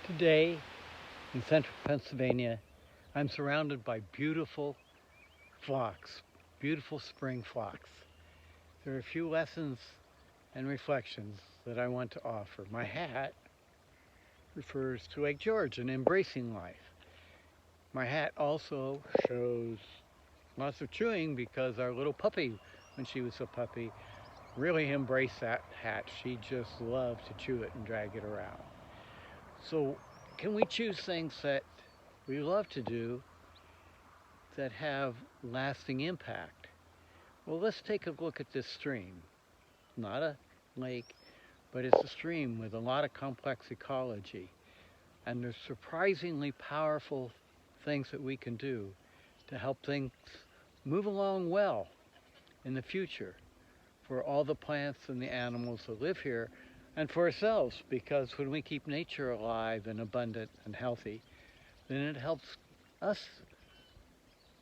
Today in central Pennsylvania, I'm surrounded by beautiful phlox, beautiful spring phlox. There are a few lessons and reflections that I want to offer. My hat refers to Lake George and embracing life. My hat also shows lots of chewing because our little puppy, when she was a puppy, really embraced that hat. She just loved to chew it and drag it around. So can we choose things that we love to do that have lasting impact? Well, let's take a look at this stream. Not a lake, but it's a stream with a lot of complex ecology. And there's surprisingly powerful things that we can do to help things move along well in the future for all the plants and the animals that live here, and for ourselves, because when we keep nature alive and abundant and healthy, then it helps us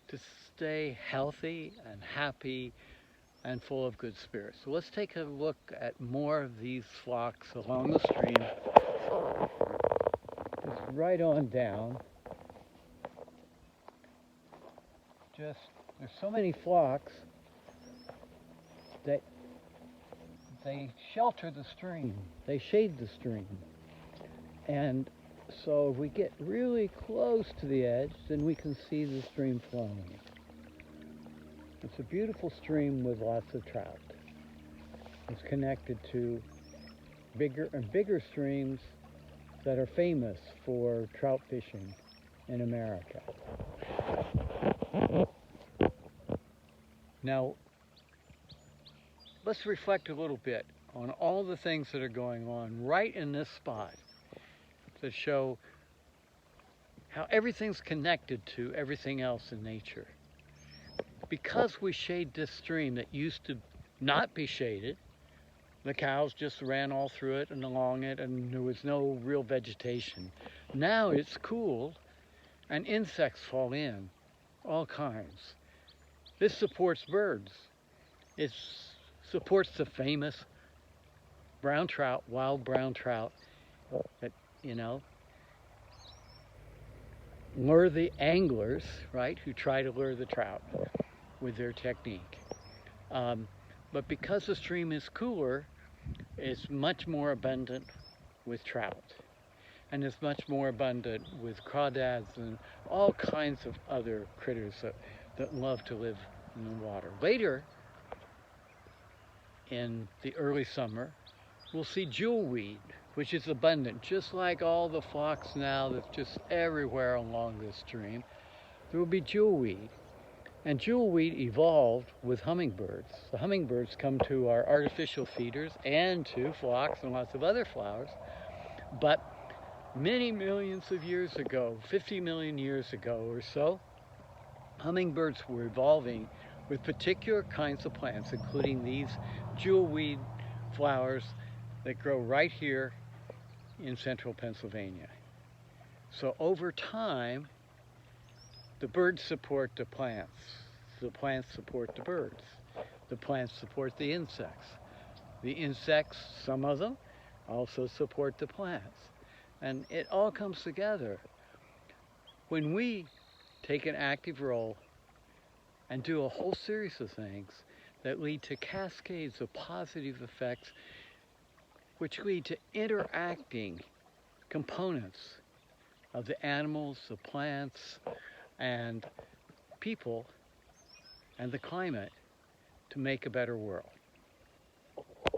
to stay healthy and happy and full of good spirits. So let's take a look at more of these phlox along the stream. Just right on down. There's so many phlox that they shelter the stream. They shade the stream. And so if we get really close to the edge, then we can see the stream flowing. It's a beautiful stream with lots of trout. It's connected to bigger and bigger streams that are famous for trout fishing in America. Now, let's reflect a little bit on all the things that are going on right in this spot that show how everything's connected to everything else in nature. Because we shade this stream that used to not be shaded, the cows just ran all through it and along it, and there was no real vegetation. Now it's cool and insects fall in, all kinds. This supports birds. It supports the famous brown trout, wild brown trout, that, lure the anglers, right, who try to lure the trout with their technique. But because the stream is cooler, it's much more abundant with trout. And it's much more abundant with crawdads and all kinds of other critters that love to live in the water. Later, in the early summer, we'll see jewelweed, which is abundant, just like all the phlox now that's just everywhere along this stream. There will be jewelweed. And jewelweed evolved with hummingbirds. The hummingbirds come to our artificial feeders and to phlox and lots of other flowers. But many millions of years ago, 50 million years ago or so, hummingbirds were evolving with particular kinds of plants, including these jewelweed flowers that grow right here in central Pennsylvania. So over time, the birds support the plants support the birds, the plants support the insects. The insects, some of them, also support the plants. And it all comes together. When we take an active role and do a whole series of things that lead to cascades of positive effects, which lead to interacting components of the animals, the plants, and people, and the climate, to make a better world.